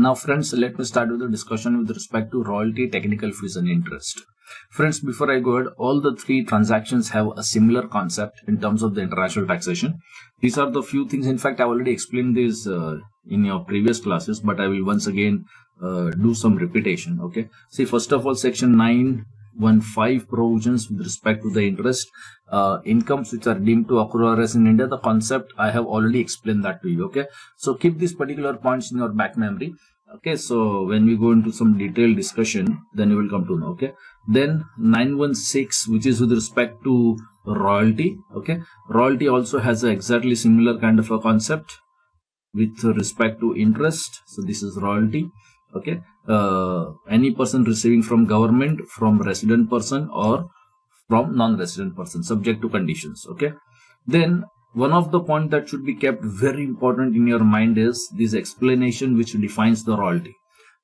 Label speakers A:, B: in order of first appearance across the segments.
A: Now friends, let me start with the discussion with respect to royalty, technical fees and interest. Friends, before I go ahead, all the three transactions have a similar concept in terms of the international taxation. These are the few things. In fact, I already explained this in your previous classes, but I will once again do some repetition. Okay. See, first of all, section 915 provisions with respect to the interest, incomes which are deemed to accrue as in India. The concept I have already explained that to you. Okay. So keep these particular points in your back memory. Okay, so when we go into some detailed discussion, then you will come to know. Okay, then 916, which is with respect to royalty. Okay, royalty also has a exactly similar kind of a concept with respect to interest. So this is royalty. Okay, any person receiving from government, from resident person or from non-resident person, subject to conditions. Okay, then one of the point that should be kept very important in your mind is this explanation which defines the royalty.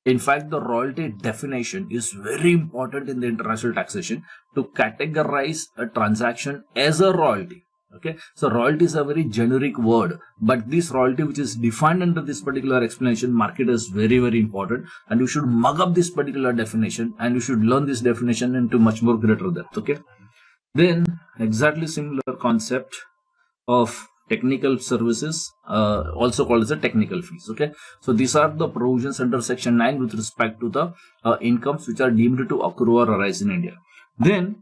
A: In fact, the royalty definition is very important in the international taxation to categorize a transaction as a royalty. Okay, so royalty is a very generic word, but this royalty which is defined under this particular explanation, mark it as very, very important, and you should mug up this particular definition and you should learn this definition into much more greater depth. Okay, then exactly similar concept of technical services, also called as the technical fees. Okay, so these are the provisions under section 9 with respect to the incomes which are deemed to accrue or arise in India. Then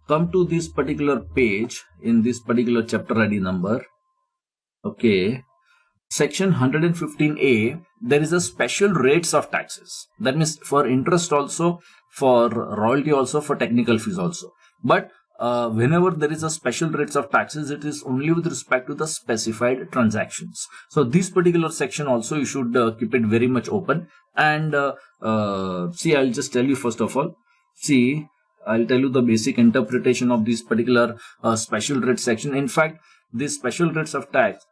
A: come to this particular page in this particular chapter ID number. Okay, section 115A, there is a special rates of taxes. That means for interest also, for royalty also, for technical fees also. But whenever there is a special rates of taxes, it is only with respect to the specified transactions. So this particular section also you should keep it very much open. And see, I'll just tell you first of all. See, I'll tell you the basic interpretation of this particular special rate section. In fact, this special rates of tax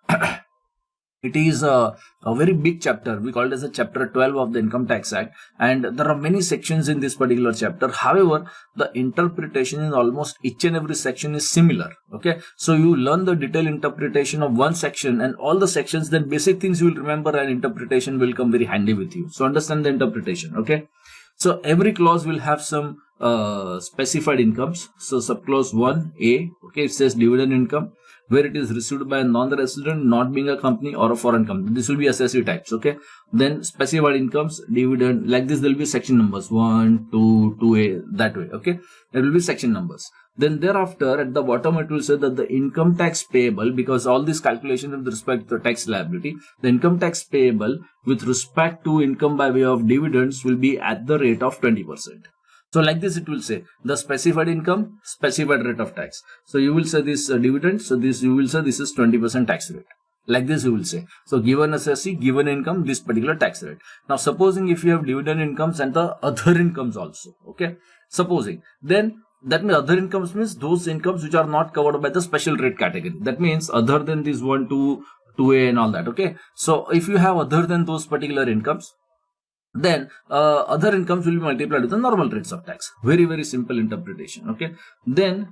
A: it is a very big chapter. We call it as a chapter 12 of the Income Tax Act, and there are many sections in this particular chapter. However, the interpretation in almost each and every section is similar. Okay, so you learn the detailed interpretation of one section and all the sections, then basic things you will remember and interpretation will come very handy with you. So understand the interpretation. Okay, so every clause will have some specified incomes. So subclause 1A, okay, it says dividend income, where it is received by a non-resident, not being a company or a foreign company. This will be assessee types. Okay, then specified incomes, dividend, like this there will be section numbers 1, 2, 2A, that way. Okay, there will be section numbers. Then thereafter at the bottom it will say that the income tax payable, because all these calculations with respect to the tax liability, the income tax payable with respect to income by way of dividends will be at the rate of 20%. So like this it will say the specified income, specified rate of tax. So you will say this dividend, so this you will say this is 20% tax rate. Like this you will say. So given assessee, given income, this particular tax rate. Now supposing if you have dividend incomes and the other incomes also. Okay, supposing, then that means other incomes means those incomes which are not covered by the special rate category. That means other than this 1, 2, 2A and all that. Okay, so if you have other than those particular incomes, then other incomes will be multiplied with the normal rates of tax. Very, very simple interpretation. Okay, then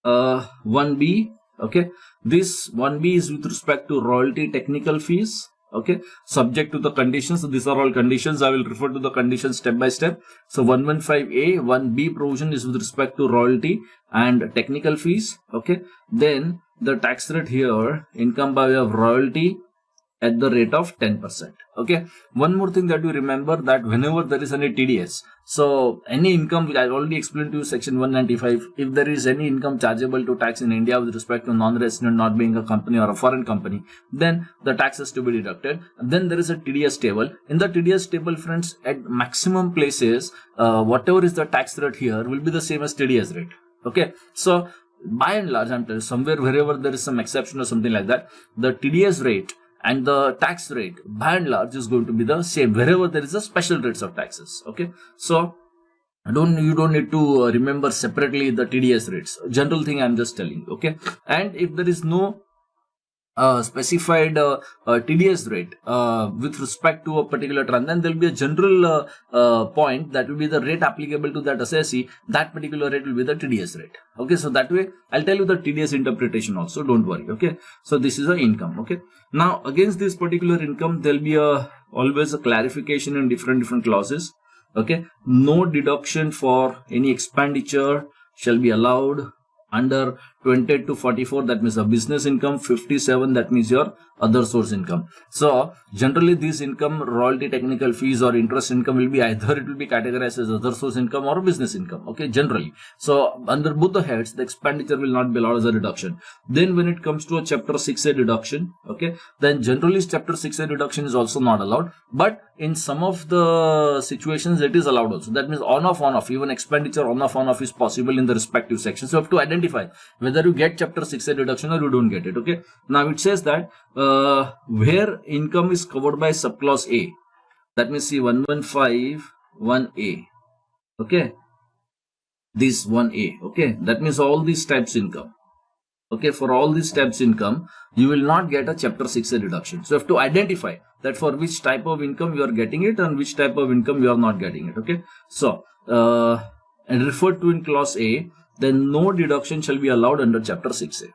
A: 1B. Okay, this 1B is with respect to royalty, technical fees. Okay, subject to the conditions. So these are all conditions. I will refer to the conditions step by step. So 115A, 1B provision is with respect to royalty and technical fees. Okay, then the tax rate here, income by way of royalty at the rate of 10%. Okay, one more thing that you remember, that whenever there is any TDS, so any income, which I already explained to you section 195, if there is any income chargeable to tax in India with respect to non-resident, not being a company or a foreign company, then the tax is to be deducted. Then there is a TDS table. In the TDS table, friends, at maximum places, whatever is the tax rate here will be the same as TDS rate. Okay, so by and large, I'm telling you, somewhere wherever there is some exception or something like that, the TDS rate and the tax rate by and large is going to be the same wherever there is a special rates of taxes. Okay, so you don't need to remember separately the TDS rates. General thing I'm just telling you. Okay, and if there is no specified TDS rate with respect to a particular transaction, then there will be a general point that will be the rate applicable to that assessee. That particular rate will be the TDS rate. Okay, so that way I'll tell you the TDS interpretation also. Don't worry. Okay, so this is a income. Okay, now against this particular income, there will be always a clarification in different clauses. Okay, no deduction for any expenditure shall be allowed under 28 to 44, that means a business income. 57, that means your other source income. So generally this income, royalty, technical fees or interest income will be either it will be categorized as other source income or business income. Okay, generally. So under both the heads, the expenditure will not be allowed as a deduction. Then when it comes to a chapter 6A deduction, okay, then generally chapter 6A deduction is also not allowed, but in some of the situations it is allowed also. That means on off, even expenditure on off is possible in the respective sections. So you have to identify whether you get chapter 6A deduction or you don't get it. Okay, now it says that where income is covered by subclause A, that means see 115 1A. Okay, this 1A. Okay, that means all these types income. Okay, for all these types income, you will not get a chapter 6A deduction. So you have to identify that for which type of income you are getting it and which type of income you are not getting it. Okay, so and referred to in clause A, then no deduction shall be allowed under chapter 6A.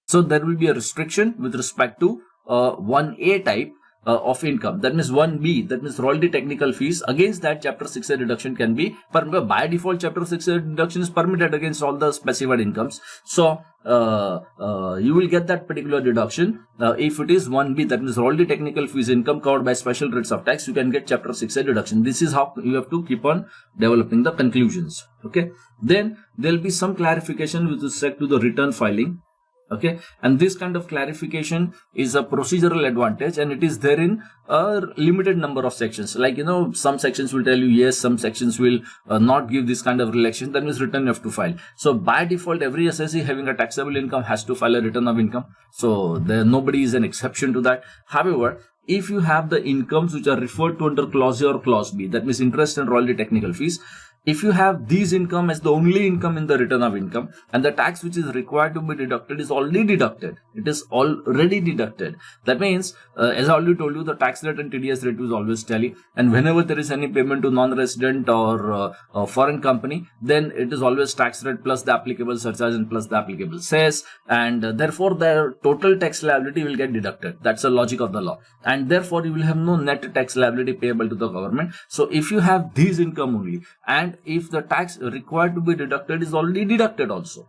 A: So there will be a restriction with respect to 1A type of income. That means 1B, that means royalty, technical fees. Against that, chapter 6A deduction can be permitted. By default, chapter 6A deduction is permitted against all the specified incomes. So you will get that particular deduction if it is 1B, that means royalty, technical fees income covered by special rates of tax. You can get chapter 6A deduction. This is how you have to keep on developing the conclusions. Okay, then there will be some clarification with respect to the return filing. Okay, and this kind of clarification is a procedural advantage, and it is there in a limited number of sections. Like, some sections will tell you yes, some sections will not give this kind of relaxation. That means return you have to file. So by default, every assessee having a taxable income has to file a return of income. So nobody is an exception to that. However, if you have the incomes which are referred to under clause A or clause B, that means interest and royalty, technical fees, if you have these income as the only income in the return of income, and the tax which is required to be deducted is already deducted, it is already deducted. That means, as I already told you, the tax rate and TDS rate is always tally. And whenever there is any payment to non-resident or foreign company, then it is always tax rate plus the applicable surcharge and plus the applicable cess. And therefore, their total tax liability will get deducted. That's the logic of the law. And therefore, you will have no net tax liability payable to the government. So if you have these income only, and if the tax required to be deducted is already deducted also,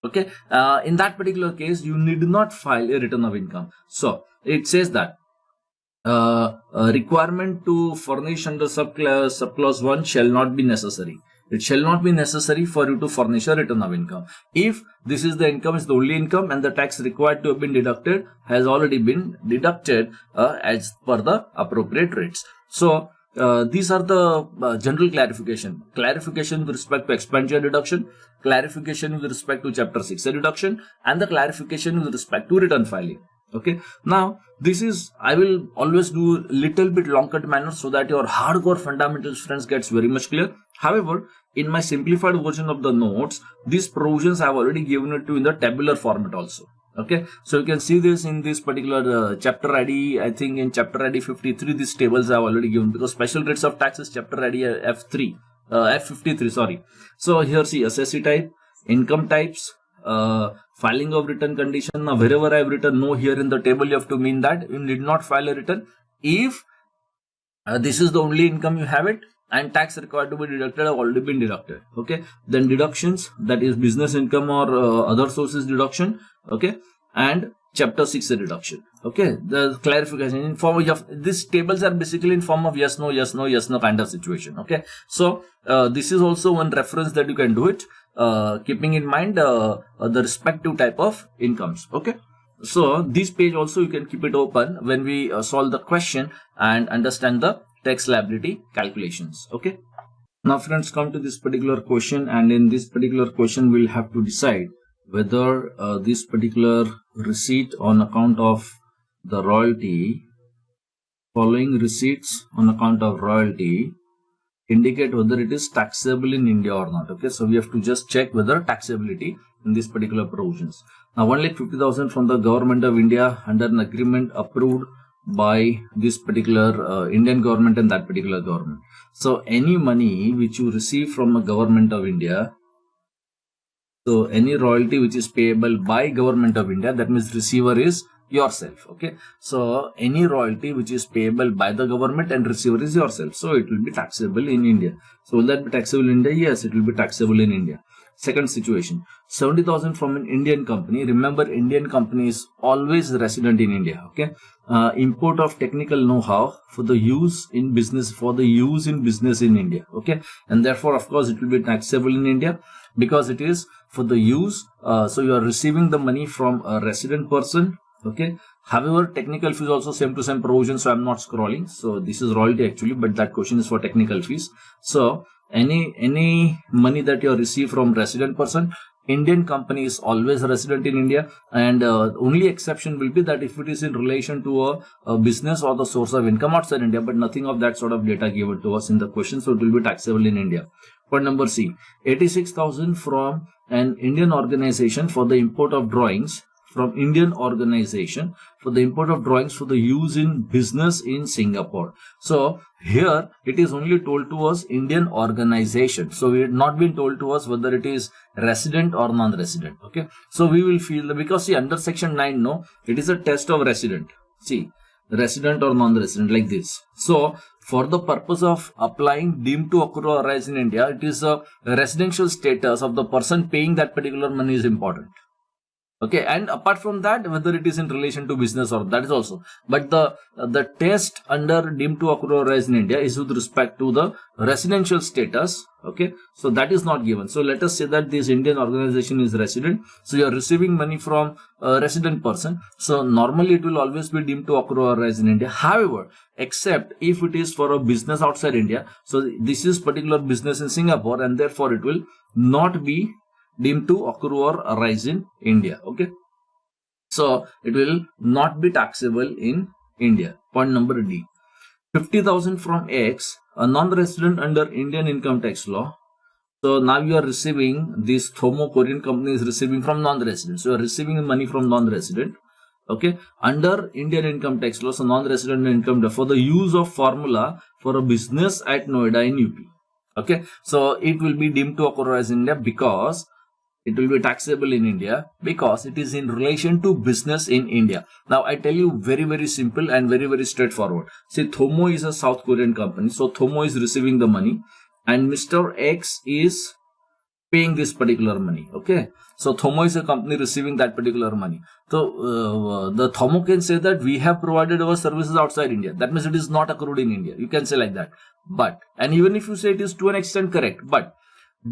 A: okay, in that particular case you need not file a return of income. So it says that requirement to furnish under subclause 1 shall not be necessary. It shall not be necessary for you to furnish a return of income if this is the income, is the only income, and the tax required to have been deducted has already been deducted as per the appropriate rates. So these are the general clarification with respect to expenditure deduction, clarification with respect to chapter 6A deduction, and the clarification with respect to return filing. Okay, now this is, I will always do little bit long cut manner so that your hardcore fundamentals, friends, gets very much clear. However, in my simplified version of the notes, these provisions I have already given it to in the tabular format also. Okay, so you can see this in this particular chapter ID. I think in chapter ID 53, these tables I have already given, because special rates of taxes chapter ID F53, sorry. So here see assessee type, income types, filing of return condition. Now wherever I have written no here in the table, you have to mean that you need not file a return if this is the only income you have it, and tax required to be deducted have already been deducted. Okay, then deductions, that is business income or other sources deduction. Okay, and chapter 6 deduction. Okay, the clarification in form of these tables are basically in form of yes no kind of situation. Okay, so this is also one reference that you can do it, keeping in mind the respective type of incomes. Okay, so this page also you can keep it open when we solve the question and understand the tax liability calculations. Okay, now friends, come to this particular question, and in this particular question we'll have to decide whether this particular receipt on account of the royalty, following receipts on account of royalty indicate whether it is taxable in India or not. Okay, so we have to just check whether taxability in this particular provisions. Now 1,50,000 from the government of India under an agreement approved by this particular Indian government and that particular government. So any money which you receive from a government of India, so any royalty which is payable by government of India, that means receiver is yourself. Okay, so any royalty which is payable by the government and receiver is yourself, so it will be taxable in India. So will that be taxable in India? Yes, it will be taxable in India. Second situation, 70,000 from an Indian company. Remember, Indian company is always resident in India. Okay, import of technical know-how for the use in business, in India. Okay, and therefore, of course, it will be taxable in India because it is for the use. So you are receiving the money from a resident person. Okay, however, technical fees also same to same provision, so I'm not scrolling. So this is royalty actually, but that question is for technical fees. So any money that you receive from resident person, Indian company is always resident in India, and only exception will be that if it is in relation to a business or the source of income outside India, but nothing of that sort of data given to us in the question, so it will be taxable in India. Point number C, 86,000 from an Indian organization for the import of drawings, for the import of drawings for the use in business in Singapore. So here it is only told to us Indian organization. So we had not been told to us whether it is resident or non-resident. Okay, so we will feel that, because see, under section 9, no, it is a test of resident. See, resident or non-resident, like this. So for the purpose of applying deemed to accrue or arise in India, it is a residential status of the person paying that particular money is important. Okay, and apart from that, whether it is in relation to business or that is also. But the test under deemed to accrue or arise in India is with respect to the residential status. Okay, so that is not given. So let us say that this Indian organization is resident. So you are receiving money from a resident person. So normally it will always be deemed to accrue or arise in India. However, except if it is for a business outside India. So this is particular business in Singapore, and therefore it will not be deemed to accrue or arise in India. Okay, so it will not be taxable in India. Point number D, 50,000 from X, a non-resident under Indian income tax law. So now you are receiving, this Thomo Korean company is receiving from non-resident. So you are receiving money from non-resident. Okay, under Indian income tax law, so non-resident income for the use of formula for a business at Noida in UP. Okay, so it will be deemed to accrue as India because it will be taxable in India because it is in relation to business in India. Now I tell you very simple and very straightforward. See, Thomo is a South Korean company. So Thomo is receiving the money and Mr. X is paying this particular money. Okay, so Thomo is a company receiving that particular money. So the Thomo can say that we have provided our services outside India. That means it is not accrued in India. You can say like that. But, and even if you say it is to an extent correct, but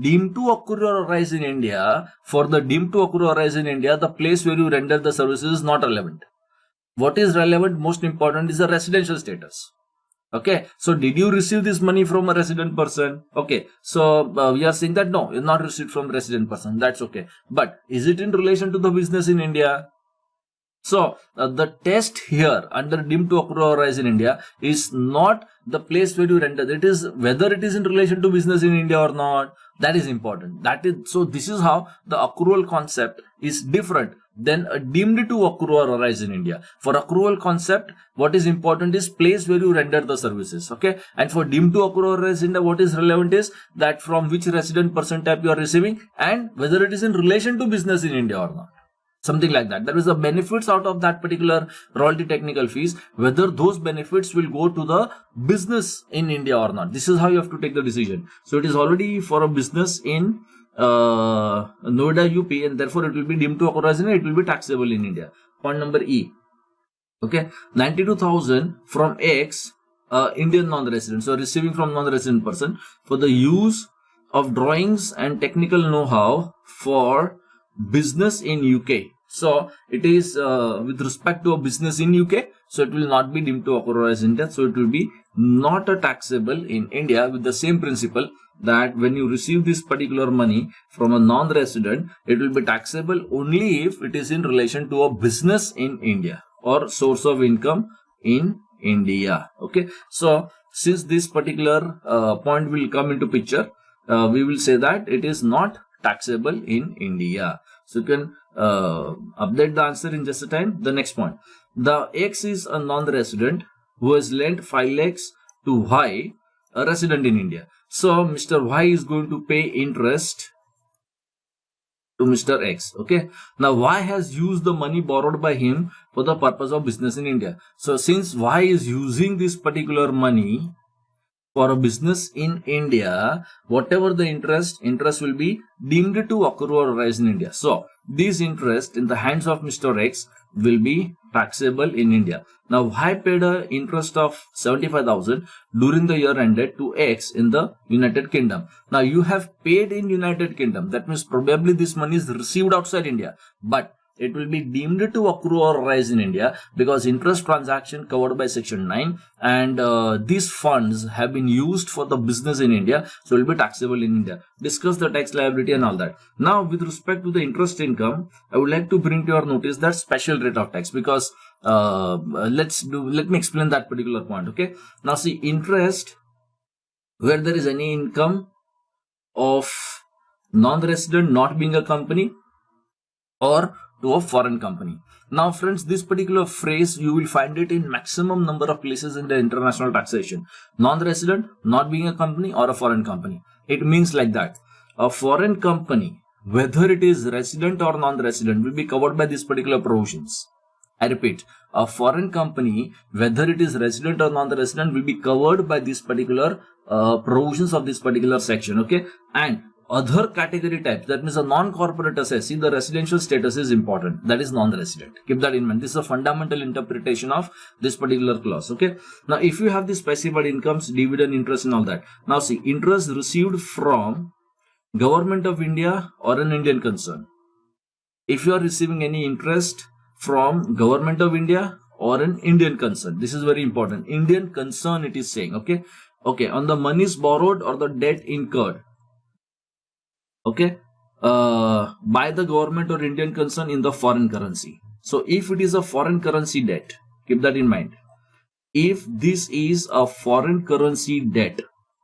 A: deemed to accrue or arise in India, for the deemed to accrue or arise in India, the place where you render the services is not relevant. What is relevant, most important, is the residential status. Okay, so did you receive this money from a resident person? Okay, so we are saying that no, you not received from resident person. That's okay. But is it in relation to the business in India? So the test here under deemed to accrue or arise in India is not the place where you render. It is whether it is in relation to business in India or not. That is important. That is, so this is how the accrual concept is different than a deemed to accrue or arise in India. For accrual concept, what is important is place where you render the services. Okay, and for deemed to accrue or arise in India, what is relevant is that from which resident person type you are receiving and whether it is in relation to business in India or not. Something like that. There is the benefits out of that particular royalty technical fees, whether those benefits will go to the business in India or not. This is how you have to take the decision. So it is already for a business in Noida, UP, and therefore it will be deemed to accrue as in India. It will be taxable in India. Point number E. Okay, 92,000 from X, Indian non-resident. So receiving from non-resident person for the use of drawings and technical know-how for business in UK. So it is with respect to a business in UK, so it will not be deemed to accrue as India. So it will be not a taxable in India with the same principle that when you receive this particular money from a non-resident, it will be taxable only if it is in relation to a business in India or source of income in India. Okay, so since this particular point will come into picture, we will say that it is not taxable in India. So you can update the answer in just a time. The next point. The X is a non-resident who has lent 5 lakhs to Y, a resident in India. So Mr. Y is going to pay interest to Mr. X. Okay. Now Y has used the money borrowed by him for the purpose of business in India. So since Y is using this particular money for a business in India, whatever the interest will be deemed to accrue or arise in India. So this interest in the hands of Mr. X will be taxable in India. Now Y paid an interest of 75,000 during the year ended to X in the United Kingdom. Now you have paid in United Kingdom. That means probably this money is received outside India, but it will be deemed to accrue or rise in India because interest transaction covered by section 9 and these funds have been used for the business in India, so it will be taxable in India. Discuss the tax liability and all that. Now with respect to the interest income, I would like to bring to your notice that special rate of tax because let me explain that particular point. Okay, now see, interest where there is any income of non-resident not being a company or to a foreign company. Now friends, this particular phrase you will find it in maximum number of places in the international taxation. Non-resident not being a company or a foreign company. It means like that. A foreign company, whether it is resident or non-resident, will be covered by these particular provisions. I repeat, a foreign company, whether it is resident or non-resident, will be covered by these particular provisions of this particular section. Okay, and other category types, that means a non-corporate assessee, the residential status is important. That is non-resident. Keep that in mind. This is a fundamental interpretation of this particular clause. Okay. Now, if you have the specified incomes, dividend, interest, and all that. Now, see, interest received from Government of India or an Indian concern. If you are receiving any interest from Government of India or an Indian concern, this is very important. Indian concern, it is saying. Okay. Okay. On the monies borrowed or the debt incurred. Okay, by the government or Indian concern in the foreign currency. So if it is a foreign currency debt, keep that in mind. If this is a foreign currency debt,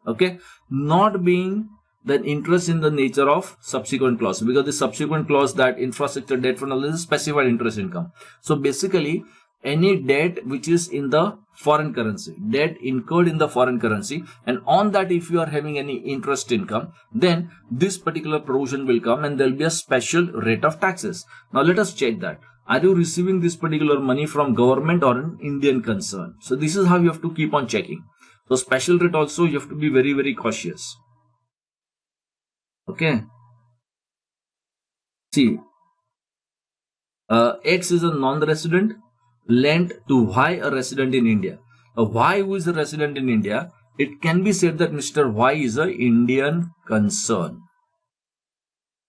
A: okay, not being the interest in the nature of subsequent clause, because the subsequent clause, that infrastructure debt fund, is specified interest income. So basically, any debt which is in the foreign currency, debt incurred in the foreign currency, and on that if you are having any interest income, then this particular provision will come and there will be a special rate of taxes. Now let us check that. Are you receiving this particular money from government or an Indian concern? So this is how you have to keep on checking. So special rate also you have to be very, very cautious. Okay. See, X is a non-resident, lent to Y, a resident in India. A Y who is a resident in India, it can be said that Mr. Y is a Indian concern.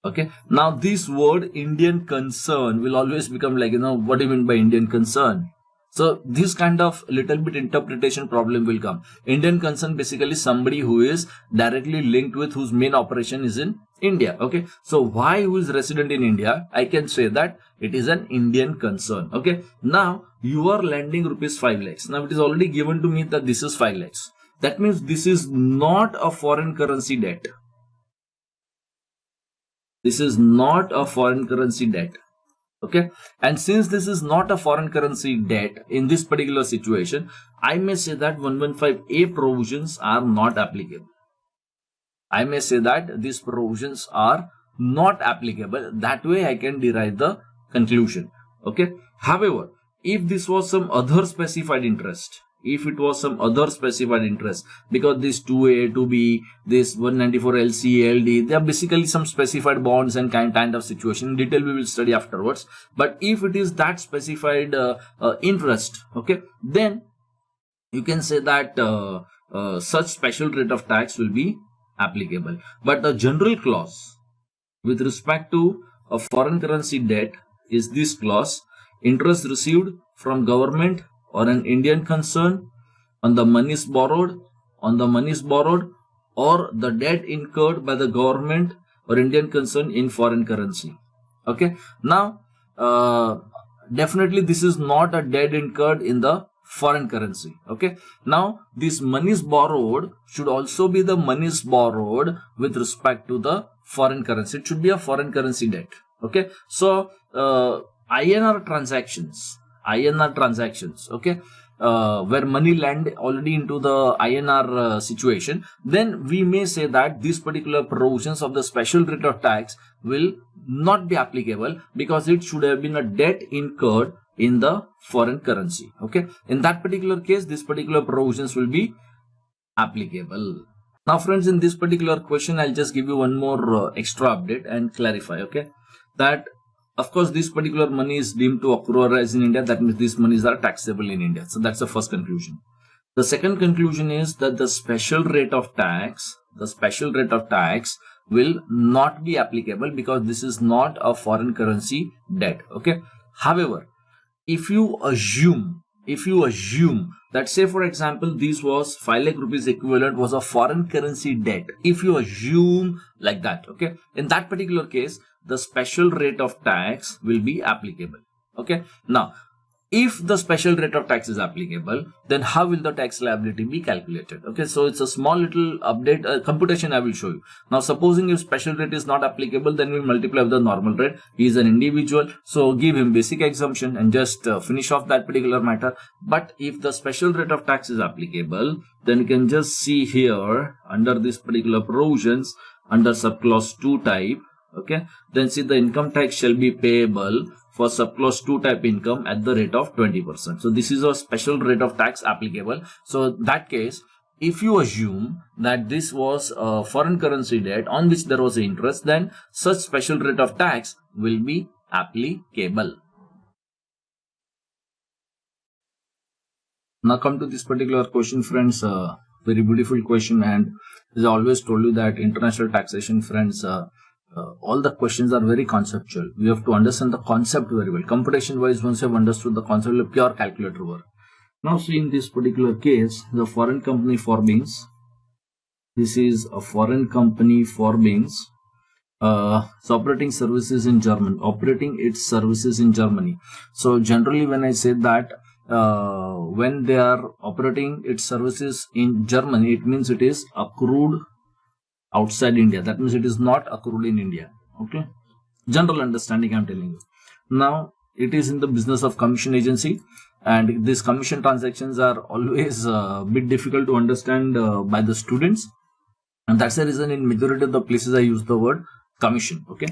A: Okay. Now this word Indian concern will always become like, what do you mean by Indian concern? So this kind of little bit interpretation problem will come. Indian concern basically somebody who is directly linked with whose main operation is in India. Okay. So Y who is resident in India, I can say that it is an Indian concern. Okay. Now you are lending rupees 5 lakhs. Now it is already given to me that this is 5 lakhs. That means this is not a foreign currency debt. This is not a foreign currency debt. Okay. And since this is not a foreign currency debt in this particular situation, I may say that 115A provisions are not applicable. I may say that these provisions are not applicable. That way I can derive the conclusion. Okay. However, if this was some other specified interest, because this 2A, 2B, this 194 LC, LD, they are basically some specified bonds and kind of situation. In detail we will study afterwards. But if it is that specified interest, okay, then you can say that such special rate of tax will be applicable. But the general clause with respect to a foreign currency debt is this clause: interest received from government or an Indian concern on the monies borrowed, or the debt incurred by the government or Indian concern in foreign currency. Okay. Now, definitely this is not a debt incurred in the foreign currency. Okay. Now, this monies borrowed should also be the monies borrowed with respect to the foreign currency. It should be a foreign currency debt. Okay, so INR transactions, okay, where money land already into the INR situation, then we may say that these particular provisions of the special rate of tax will not be applicable because it should have been a debt incurred in the foreign currency. Okay, in that particular case, these particular provisions will be applicable. Now friends, in this particular question, I'll just give you one more extra update and clarify, okay, that of course this particular money is deemed to accrue as in India. That means these monies are taxable in India. So that's the first conclusion. The second conclusion is that the special rate of tax will not be applicable because this is not a foreign currency debt. Okay. However, if you assume that, say for example, this was 5 lakh rupees equivalent was a foreign currency debt, if you assume like that, okay, in that particular case, the special rate of tax will be applicable. Okay. Now, if the special rate of tax is applicable, then how will the tax liability be calculated? Okay, so it's a small little update computation I will show you. Now, supposing if special rate is not applicable, then we multiply with the normal rate. He is an individual, so give him basic exemption and just finish off that particular matter. But if the special rate of tax is applicable, then you can just see here under this particular provisions under subclause 2 type. Okay, then see the income tax shall be payable for subclause 2 type income at the rate of 20%. So this is a special rate of tax applicable. So that case, if you assume that this was a foreign currency debt on which there was interest, then such special rate of tax will be applicable. Now come to this particular question, friends. Very beautiful question, and as I always told you that international taxation, friends, all the questions are very conceptual. We have to understand the concept very well. Computation wise, once you have understood the concept, of pure calculator work. Now see, in this particular case, the foreign company Forbings, this is a foreign company Forbings, it's operating services in Germany, operating its services in Germany. So generally when I say that when they are operating its services in Germany, it means it is accrued outside India. That means it is not accrued in India. Okay, general understanding I'm telling you. Now it is in the business of commission agency, and these commission transactions are always a bit difficult to understand by the students, and that's the reason in majority of the places I use the word commission. Okay,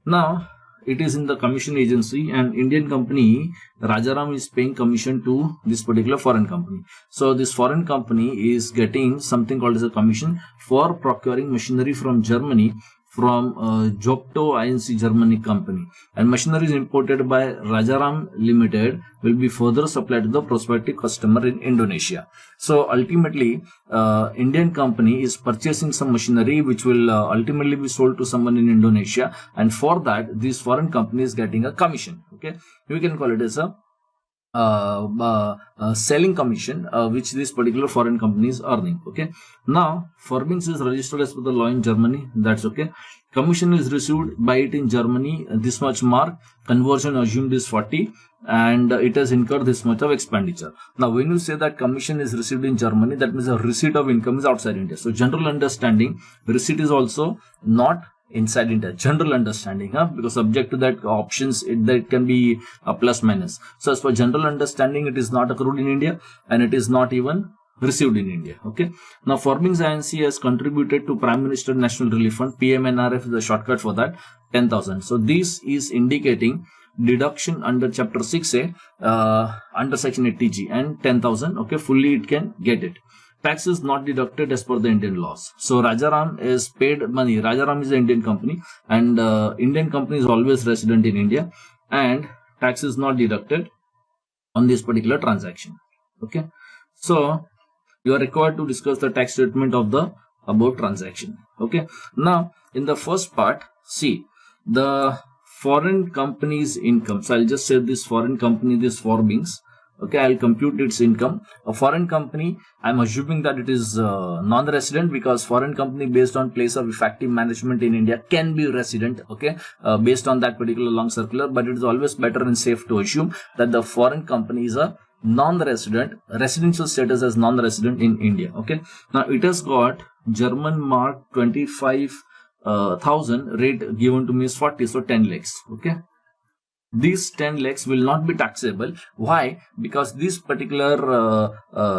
A: now it is in the commission agency, and Indian company Rajaram is paying commission to this particular foreign company. So this foreign company is getting something called as a commission for procuring machinery from Germany, from Jokto Inc. Germany company, and machinery is imported by Rajaram Limited will be further supplied to the prospective customer in Indonesia. So ultimately, Indian company is purchasing some machinery which will ultimately be sold to someone in Indonesia, and for that this foreign company is getting a commission. Okay, we can call it as a selling commission which this particular foreign company is earning. Okay, now Forbings is registered as per the law in Germany. That's okay. Commission is received by it in Germany, this much mark, conversion assumed is 40, and it has incurred this much of expenditure. Now when you say that commission is received in Germany, that means the receipt of income is outside India. So general understanding, receipt is also not inside India. General understanding, because subject to that options, that can be a plus minus. So as for general understanding, it is not accrued in India, and it is not even received in India. Okay, now Forbings Inc. has contributed to Prime Minister National Relief Fund, PMNRF is a shortcut for that, 10,000. So this is indicating deduction under chapter 6A under section 80G, and 10,000. Okay, fully it can get it. Tax is not deducted as per the Indian laws. So Rajaram is paid money. Rajaram is an Indian company, and Indian company is always resident in India, and tax is not deducted on this particular transaction. Okay, so you are required to discuss the tax treatment of the above transaction. Okay, now in the first part, see the foreign company's income. So I'll just say this foreign company, this Forbings. Okay, I'll compute its income. A foreign company, I'm assuming that it is non-resident, because foreign company based on place of effective management in India can be resident. Okay, based on that particular long circular, but it is always better and safe to assume that the foreign company is a non-resident, residential status as non-resident in India. Okay, now it has got German mark 25 1000, rate given to me is 40, so 10 lakhs. Okay, these 10 lakhs will not be taxable. Why? Because these particular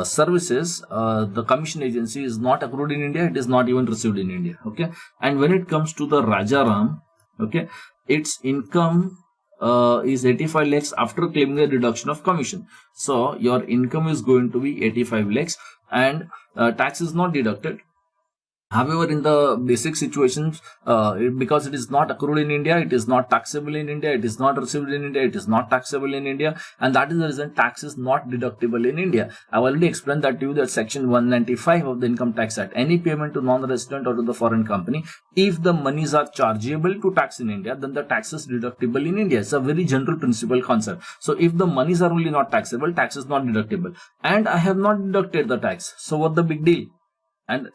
A: services, the commission agency is not accrued in India, it is not even received in India. Okay, and when it comes to the Rajaram, okay, its income is 85 lakhs after claiming the deduction of commission. So your income is going to be 85 lakhs and tax is not deducted. However, in the basic situations, because it is not accrued in India, it is not taxable in India, it is not received in India, it is not taxable in India, and that is the reason tax is not deductible in India. I have already explained that to you, that section 195 of the Income Tax Act, any payment to non-resident or to the foreign company, if the monies are chargeable to tax in India, then the tax is deductible in India. It's a very general principle concept. So if the monies are only not taxable, tax is not deductible. And I have not deducted the tax. So what the big deal? And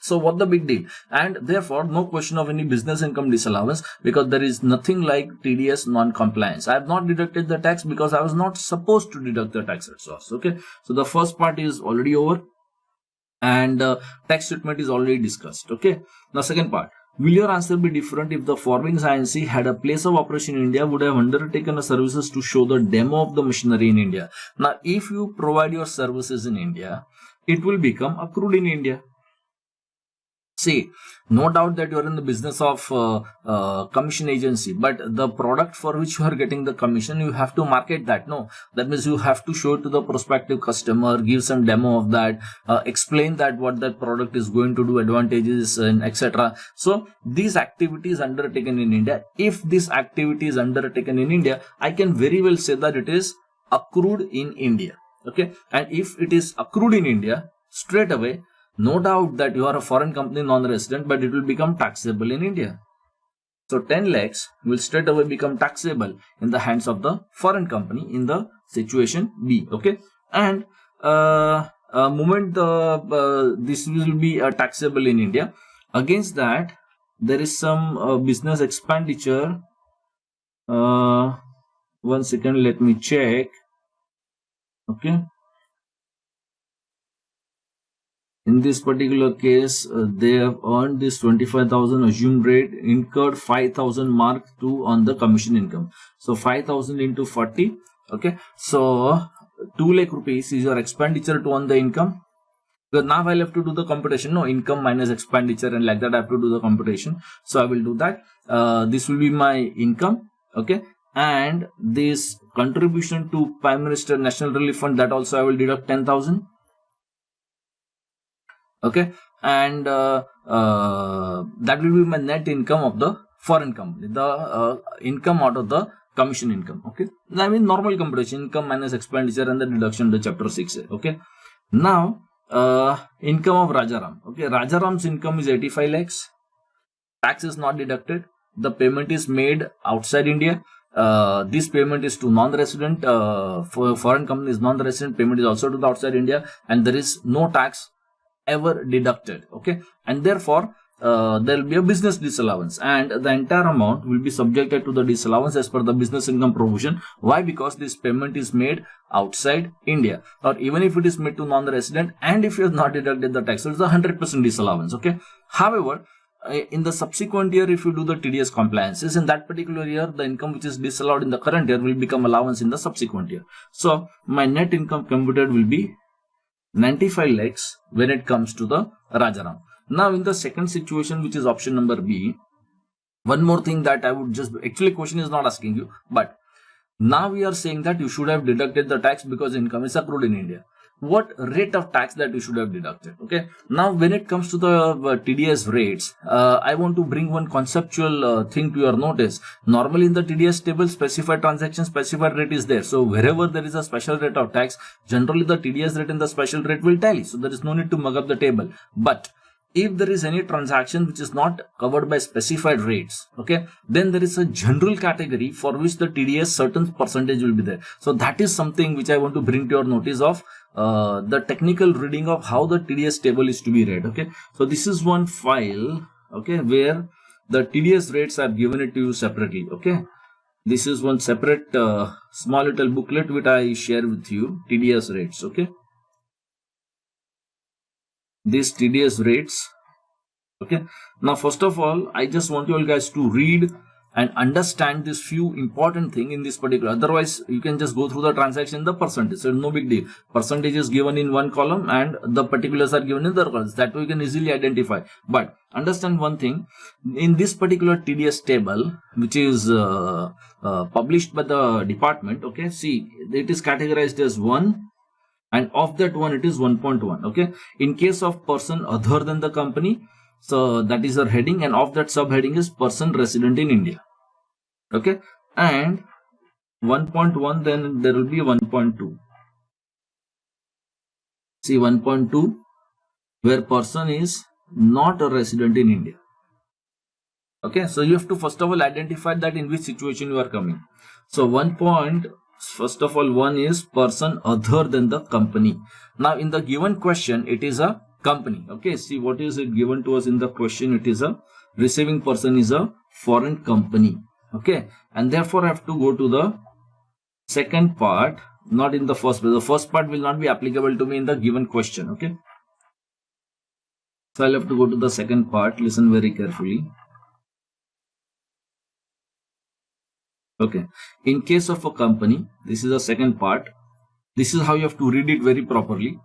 A: therefore no question of any business income disallowance, because there is nothing like TDS non-compliance. I have not deducted the tax because I was not supposed to deduct the tax at source. Okay, so the first part is already over and tax treatment is already discussed. Okay, now second part. Will your answer be different if the foreign INC had a place of operation in India, would have undertaken the services to show the demo of the machinery in India? Now, if you provide your services in India, it will become accrued in India. See, no doubt that you are in the business of commission agency, but the product for which you are getting the commission, you have to market that. No, that means you have to show it to the prospective customer, give some demo of that, explain that what that product is going to do, advantages, and etc. So these activities undertaken in India. If this activity is undertaken in India, I can very well say that it is accrued in India. Okay, and if it is accrued in India, straight away, no doubt that you are a foreign company non-resident, but it will become taxable in India. So 10 lakhs will straight away become taxable in the hands of the foreign company in the situation B. Okay, and moment this will be taxable in India. Against that, there is some business expenditure. 1 second, let me check. Okay. In this particular case, they have earned this 25,000 assumed rate, incurred 5,000 mark 2 on the commission income. So 5,000 into 40. Okay. So 2 lakh rupees is your expenditure to earn the income. Because now I'll have to do the computation. No, income minus expenditure, and like that I have to do the computation. So I will do that. This will be my income. Okay. And this contribution to Prime Minister National Relief Fund, that also I will deduct 10,000. Okay, and that will be my net income of the foreign company, the income out of the commission income. Okay, I mean normal computation, income minus expenditure and the deduction, the chapter 6. Okay, now income of Rajaram. Okay, Rajaram's income is 85 lakhs. Tax is not deducted. The payment is made outside India. This payment is to non-resident. For foreign company is non-resident. Payment is also to the outside India, and there is no tax ever deducted. Okay, and therefore there will be a business disallowance, and the entire amount will be subjected to the disallowance as per the business income provision. Why? Because this payment is made outside India, or even if it is made to non-resident, and if you have not deducted the tax, so it's a 100% disallowance. Okay, however, in the subsequent year, if you do the TDS compliances, in that particular year, the income which is disallowed in the current year will become allowance in the subsequent year. So my net income computed will be 95 lakhs when it comes to the Rajaram. Now in the second situation, which is option number B, one more thing that I would just, actually question is not asking you, but now we are saying that you should have deducted the tax because income is accrued in India. What rate of tax that you should have deducted? Okay, now when it comes to the TDS rates, I want to bring one conceptual thing to your notice. Normally in the TDS table, specified transaction specified rate is there. So wherever there is a special rate of tax, generally the TDS rate and the special rate will tally. So there is no need to mug up the table. But if there is any transaction which is not covered by specified rates, okay, then there is a general category for which the TDS certain percentage will be there. So that is something which I want to bring to your notice of the technical reading of how the TDS table is to be read. Okay, so this is one file, okay, where the TDS rates are given it to you separately. Okay, this is one separate small little booklet which I share with you, TDS rates. Okay, these TDS rates Okay. Now, first of all, I just want you all guys to read and understand this few important thing in this particular. Otherwise, you can just go through the transaction, the percentage. So no big deal. Percentage is given in one column and the particulars are given in the other columns. That way you can easily identify. But understand one thing. In this particular TDS table, which is published by the department, okay, see, it is categorized as 1. And of that one, it is 1.1. Okay. In case of person other than the company, so that is our heading, and of that subheading is person resident in India. Okay. And 1.1, then there will be 1.2. See 1.2, where person is not a resident in India. Okay. So you have to first of all identify that in which situation you are coming. So first of all, one is person other than the company. Now in the given question, it is a company. Okay, see what is it given to us in the question? It is a receiving person is a foreign company. Okay, and therefore I have to go to the second part, not in the first part. The first part will not be applicable to me in the given question. Okay, so I'll have to go to the second part. Listen very carefully. Okay, in case of a company, this is the second part. This is how you have to read it very properly.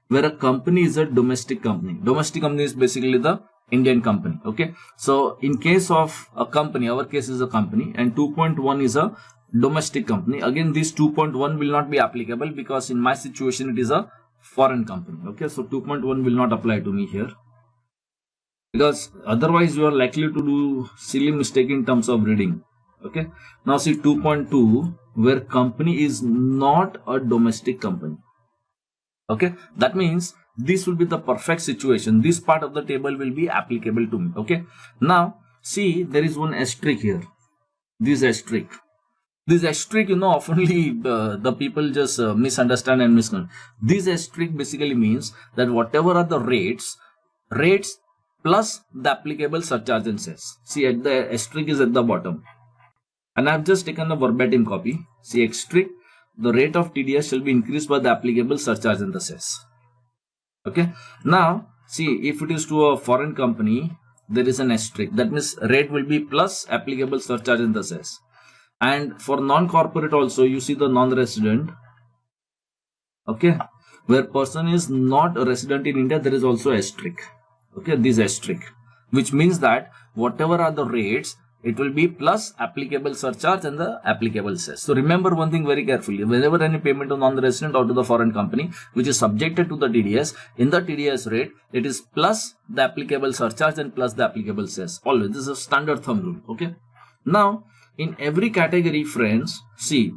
A: Where a company is a domestic company. Domestic company is basically the Indian company. Okay. So in case of a company, our case is a company, and 2.1 is a domestic company. Again, this 2.1 will not be applicable because in my situation it is a foreign company. Okay. So 2.1 will not apply to me here, because otherwise you are likely to do silly mistake in terms of reading. Okay. Now see 2.2, where company is not a domestic company. Okay, that means this will be the perfect situation. This part of the table will be applicable to me. Okay, now see, there is one asterisk here. This asterisk, oftenly the people just misunderstand and misconstrue. This asterisk basically means that whatever are the rates plus the applicable surcharge and cess. See, at the asterisk is at the bottom, and I have just taken a verbatim copy. See, asterisk. The rate of TDS shall be increased by the applicable surcharge and the cess. Okay. Now, see, if it is to a foreign company, there is an asterisk. That means rate will be plus applicable surcharge and the cess. And for non-corporate also, you see the non-resident. Okay. Where person is not a resident in India, there is also asterisk. Okay. This asterisk, which means that whatever are the rates, it will be plus applicable surcharge and the applicable cess. So remember one thing very carefully. Whenever any payment to non-resident or to the foreign company, which is subjected to the TDS, in the TDS rate, it is plus the applicable surcharge and plus the applicable cess. Always. This is a standard thumb rule. Okay. Now, in every category, friends, see,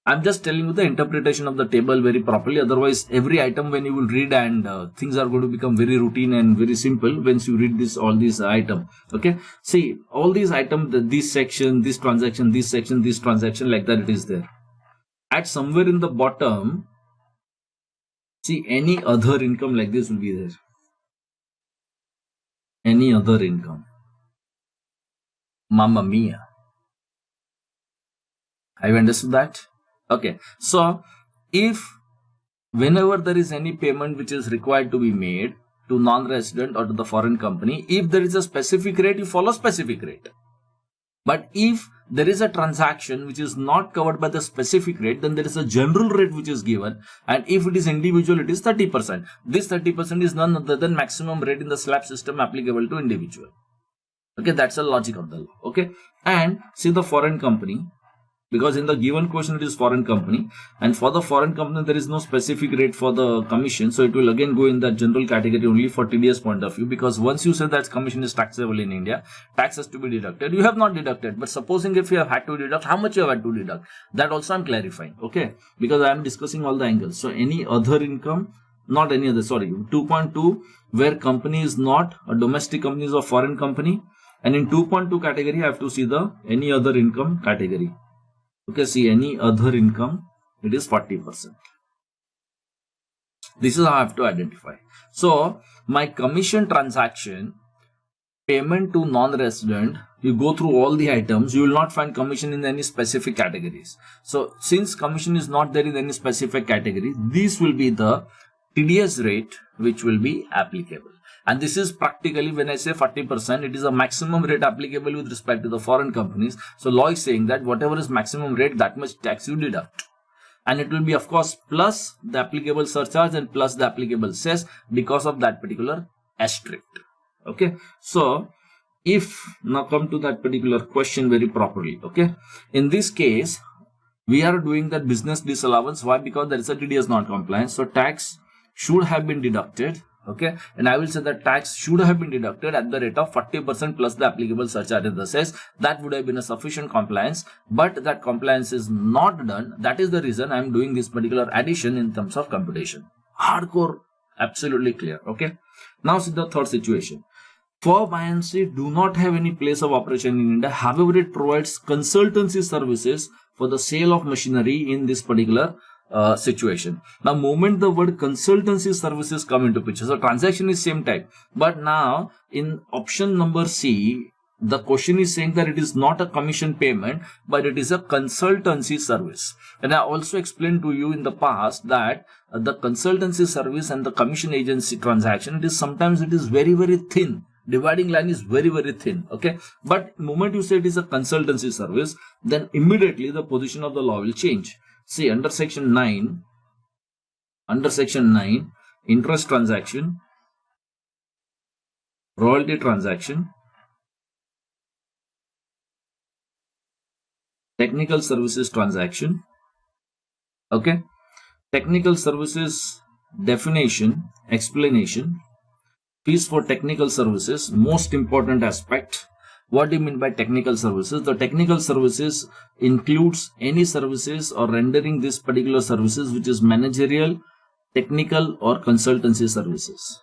A: I'm just telling you the interpretation of the table very properly. Otherwise, every item when you will read and things are going to become very routine and very simple once you read all these item. Okay. See, all these items, this section, this transaction, this section, this transaction, like that it is there. At somewhere in the bottom, see, any other income like this will be there. Any other income. Mamma mia. Have you understood that? Okay, so if whenever there is any payment which is required to be made to non-resident or to the foreign company, if there is a specific rate, you follow specific rate. But if there is a transaction which is not covered by the specific rate, then there is a general rate which is given, and if it is individual, it is 30%. This 30% is none other than maximum rate in the slab system applicable to individual. Okay, that's the logic of the law. Okay, and see the foreign company. Because in the given question it is foreign company, and for the foreign company there is no specific rate for the commission, so it will again go in that general category only for TDS point of view. Because once you say that commission is taxable in India, tax has to be deducted. You have not deducted, but supposing if you have had to deduct, how much you have had to deduct, that also I'm clarifying. Okay, because I am discussing all the angles. So any other income, not any other, sorry, 2.2 where company is not a domestic company, is a foreign company, and in 2.2 category I have to see the any other income category. Okay, see, any other income, it is 40%. This is how I have to identify. So, my commission transaction, payment to non-resident, you go through all the items, you will not find commission in any specific categories. So, since commission is not there in any specific category, this will be the TDS rate which will be applicable. And this is practically, when I say 40%, it is a maximum rate applicable with respect to the foreign companies. So law is saying that whatever is maximum rate, that much tax you deduct. And it will be, of course, plus the applicable surcharge and plus the applicable cess because of that particular asterisk. Okay. So if now come to that particular question very properly. Okay. In this case, we are doing that business disallowance. Why? Because the TDS is not compliant. So tax should have been deducted. Okay. And I will say that tax should have been deducted at the rate of 40% plus the applicable surcharge and the cess. That would have been a sufficient compliance. But that compliance is not done. That is the reason I am doing this particular addition in terms of computation. Hardcore. Absolutely clear. Okay. Now see the third situation. Firm INC do not have any place of operation in India. However, it provides consultancy services for the sale of machinery in this particular situation. Now, moment the word consultancy services come into picture, so transaction is same type. But now, in option number C, the question is saying that it is not a commission payment, but it is a consultancy service. And I also explained to you in the past that the consultancy service and the commission agency transaction, sometimes it is very, very thin. Dividing line is very, very thin. Okay. But moment you say it is a consultancy service, then immediately the position of the law will change. See, under section 9, interest transaction, royalty transaction, technical services transaction. Okay. Technical services definition, explanation. Fees for technical services, most important aspect. What do you mean by technical services? The technical services includes any services or rendering this particular services which is managerial, technical or consultancy services.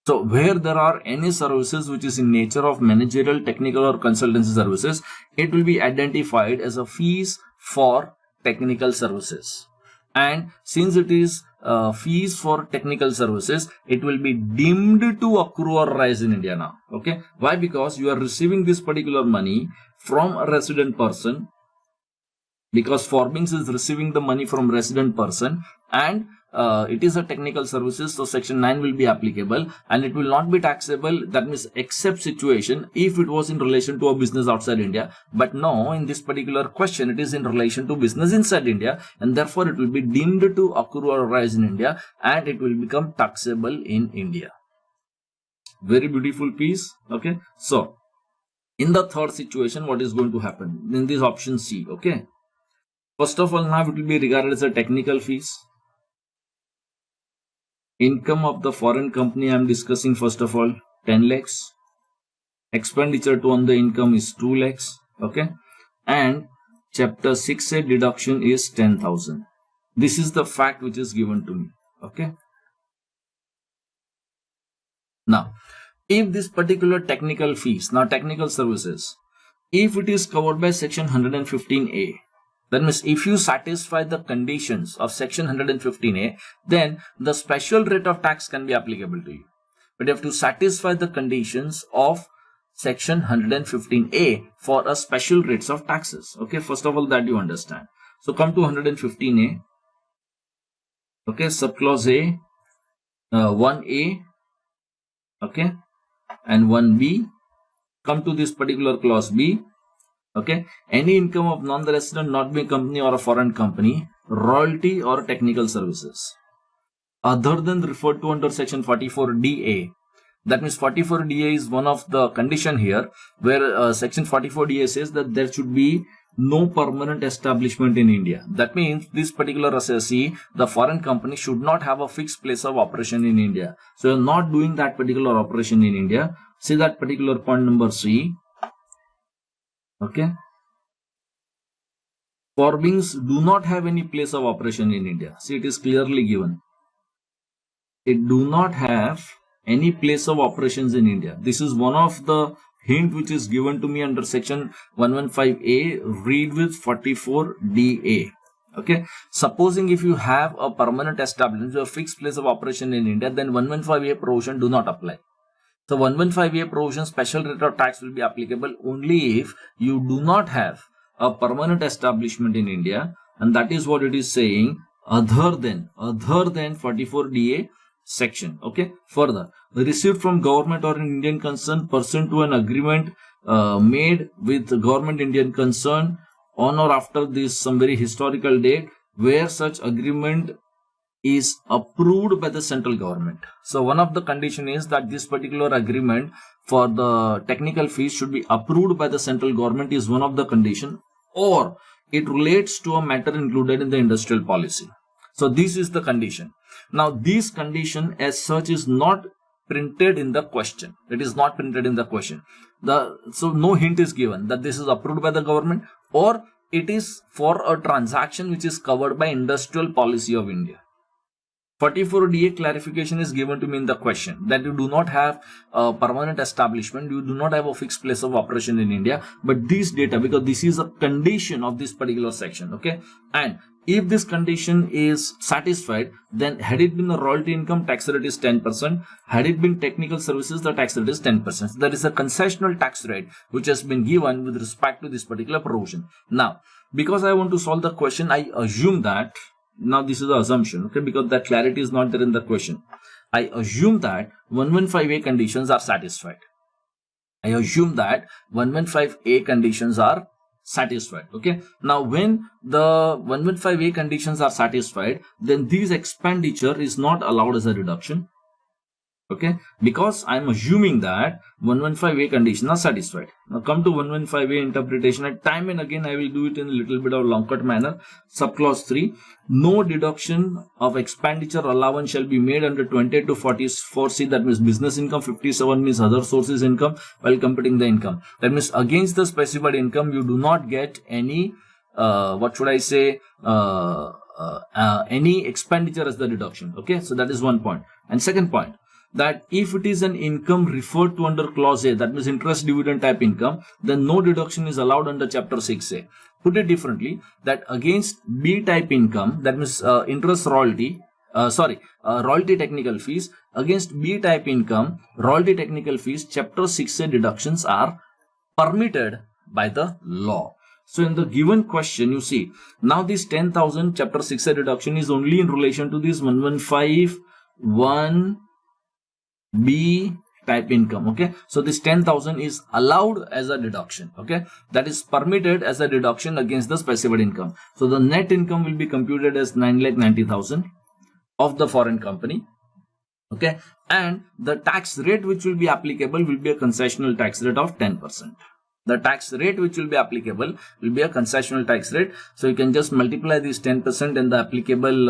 A: So where there are any services which is in nature of managerial, technical or consultancy services, it will be identified as a fees for technical services. And since it is fees for technical services, it will be deemed to accrue or rise in India now. Okay. Why? Because you are receiving this particular money from a resident person, because Forbings is receiving the money from resident person, and it is a technical services, so section 9 will be applicable and it will not be taxable. That means except situation if it was in relation to a business outside India. But no, in this particular question it is in relation to business inside India, and therefore it will be deemed to accrue or rise in India and it will become taxable in India. Very beautiful piece. Okay. So in the third situation, what is going to happen in this option C? Okay. First of all, now it will be regarded as a technical fees. Income of the foreign company I am discussing first of all 10 lakhs. Expenditure on the income is 2 lakhs. Okay. And chapter 6A deduction is 10,000. This is the fact which is given to me. Okay. Now, if this particular technical fees, now technical services, if it is covered by section 115A, that means if you satisfy the conditions of section 115A, then the special rate of tax can be applicable to you. But you have to satisfy the conditions of section 115A for a special rates of taxes. Okay, first of all that you understand. So come to 115A. Okay, subclause A, 1A, okay, and 1B. Come to this particular clause B. Okay, any income of non-resident, not being company or a foreign company, royalty or technical services, other than referred to under section 44DA. That means 44DA is one of the condition here, where section 44DA says that there should be no permanent establishment in India. That means this particular assessee, the foreign company, should not have a fixed place of operation in India. So you're not doing that particular operation in India. See that particular point number C. Okay. Forbings do not have any place of operation in India. See, it is clearly given. It do not have any place of operations in India. This is one of the hint which is given to me under section 115A. Read with 44DA. Okay. Supposing if you have a permanent establishment, a fixed place of operation in India, then 115A provision do not apply. So 115A provision special rate of tax will be applicable only if you do not have a permanent establishment in India, and that is what it is saying, other than 44DA section. Okay. Further, received from government or an Indian concern pursuant to an agreement made with the government Indian concern on or after this some very historical date where such agreement is approved by the central government. So one of the condition is that this particular agreement for the technical fees should be approved by the central government is one of the condition, or it relates to a matter included in the industrial policy. So this is the condition. Now this condition as such is not printed in the question. It is not printed in the question. So no hint is given that this is approved by the government or it is for a transaction which is covered by industrial policy of India. 44DA clarification is given to me in the question that you do not have a permanent establishment, you do not have a fixed place of operation in India, but these data, because this is a condition of this particular section, okay? And if this condition is satisfied, then had it been a royalty income, tax rate is 10%. Had it been technical services, the tax rate is 10%. So there is a concessional tax rate which has been given with respect to this particular provision. Now, because I want to solve the question, I assume that now this is the assumption, okay, because that clarity is not there in the question. I assume that 115A conditions are satisfied. I assume that 115A conditions are satisfied, okay. Now when the 115A conditions are satisfied, then this expenditure is not allowed as a reduction, okay, because I am assuming that 115A conditions are satisfied. Now come to 115A interpretation. At time and again I will do it in a little bit of long cut manner. Subclause 3, no deduction of expenditure allowance shall be made under 28 to 44C, that means business income. 57 means other sources income while computing the income. That means against the specified income you do not get any any expenditure as the deduction, okay. So that is one point. And second point, that if it is an income referred to under clause A, that means interest dividend type income, then no deduction is allowed under chapter 6A. Put it differently, that against B type income, that means royalty technical fees, against B type income, royalty technical fees, chapter 6A deductions are permitted by the law. So in the given question, you see, now this 10,000 chapter 6A deduction is only in relation to this 115 B type income, okay. So this 10,000 is allowed as a deduction, okay, that is permitted as a deduction against the specified income. So the net income will be computed as 9,90,000 of the foreign company, okay, and the tax rate which will be applicable will be a concessional tax rate of 10%. The tax rate which will be applicable will be a concessional tax rate. So you can just multiply this 10% and the applicable,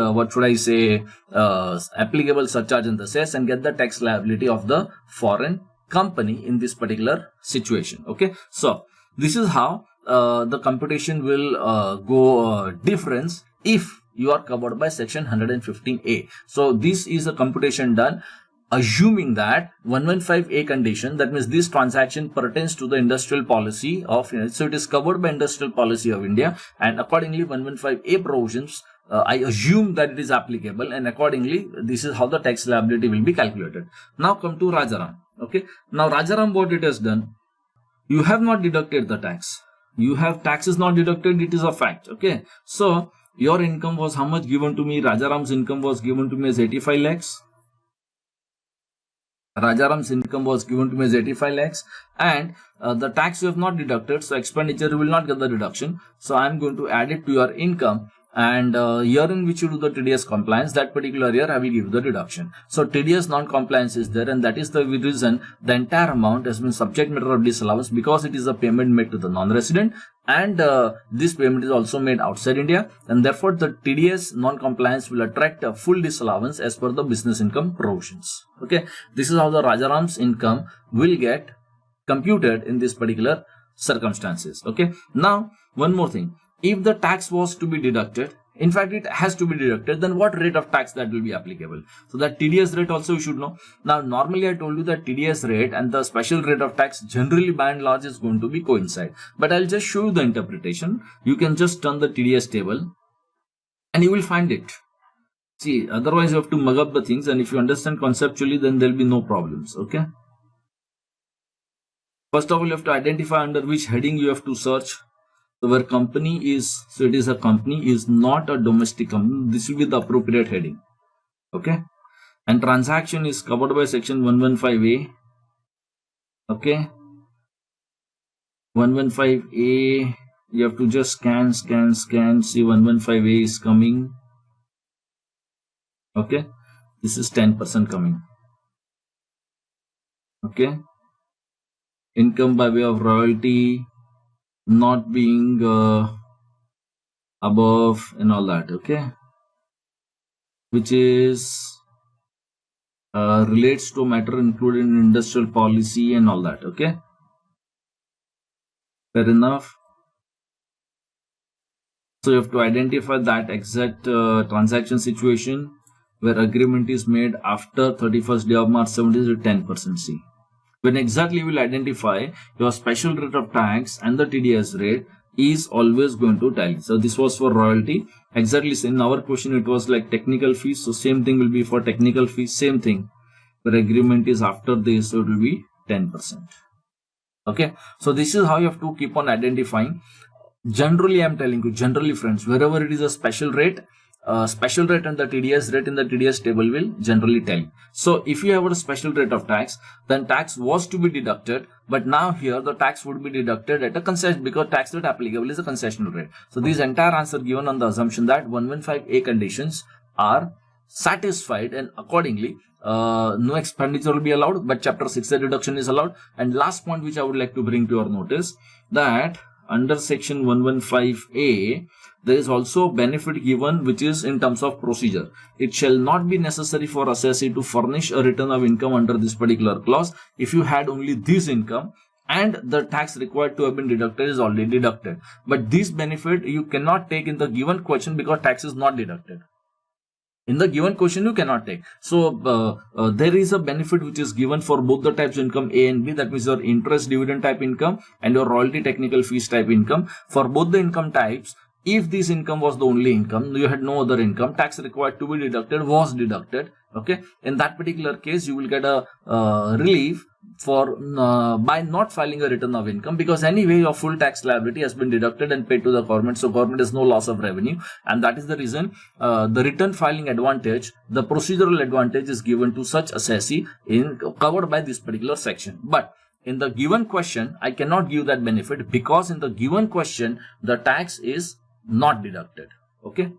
A: applicable surcharge and the cess and get the tax liability of the foreign company in this particular situation. Okay. So this is how the computation will go difference if you are covered by section 115A. So this is a computation done assuming that 115A condition, that means this transaction pertains to the industrial policy of India. So it is covered by industrial policy of India, and accordingly 115A provisions, I assume that it is applicable, and accordingly this is how the tax liability will be calculated. Now come to Rajaram. Okay. Now Rajaram, what it has done, you have not deducted the tax. You have tax is not deducted, it is a fact. Okay. So your income was how much given to me? Rajaram's income was given to me as 85 lakhs. Rajaram's income was given to me as 85 lakhs, and the tax you have not deducted, so expenditure you will not get the deduction. So I am going to add it to your income, and year in which you do the TDS compliance, that particular year I will give the deduction. So TDS non-compliance is there, and that is the reason the entire amount has been subject matter of disallowance, because it is a payment made to the non-resident, and this payment is also made outside India, and therefore the TDS non-compliance will attract a full disallowance as per the business income provisions. Okay, this is how the Rajaram's income will get computed in this particular circumstances. Okay, now one more thing, if the tax was to be deducted, in fact it has to be deducted, then what rate of tax that will be applicable? So that TDS rate also you should know. Now normally I told you that TDS rate and the special rate of tax generally by and large is going to be coincide, but I'll just show you the interpretation. You can just turn the TDS table and you will find it. See, otherwise you have to mug up the things, and if you understand conceptually, then there will be no problems. Okay. First of all, you have to identify under which heading you have to search. So where company is, so it is a company, is not a domestic company. This will be the appropriate heading. Okay. and transaction is covered by section 115A. Okay, 115A, you have to just scan, see 115A is coming. Okay, this is 10% coming. Okay, income by way of royalty not being above and all that. Okay, which is relates to matter included in industrial policy and all that. Okay, fair enough. So you have to identify that exact transaction situation where agreement is made after 31st day of March 70 to 10% C. When exactly you will identify your special rate of tax and the TDS rate is always going to tally. So this was for royalty. Exactly in our question it was like technical fees. So same thing will be for technical fees. Same thing. Where agreement is after this, so it will be 10%. Okay. So this is how you have to keep on identifying. Generally, I am telling you, generally friends, wherever it is a special rate and the TDS rate in the TDS table will generally tell you. So if you have a special rate of tax, then tax was to be deducted, but now here the tax would be deducted at a concession, because tax rate applicable is a concessional rate. So this entire answer given on the assumption that 115A conditions are satisfied, and accordingly no expenditure will be allowed, but chapter 6A deduction is allowed. And last point which I would like to bring to your notice, that under section 115A, there is also benefit given which is in terms of procedure. It shall not be necessary for assessee to furnish a return of income under this particular clause if you had only this income and the tax required to have been deducted is already deducted. But this benefit you cannot take in the given question because tax is not deducted. In the given question you cannot take. So there is a benefit which is given for both the types of income A and B, that means your interest dividend type income and your royalty technical fees type income. For both the income types, if this income was the only income, you had no other income, tax required to be deducted was deducted. Okay, in that particular case you will get a relief for by not filing a return of income, because anyway your full tax liability has been deducted and paid to the government, so government has no loss of revenue, and that is the reason the return filing advantage, the procedural advantage is given to such assessee in covered by this particular section. But in the given question I cannot give that benefit, because in the given question the tax is not deducted. Okay.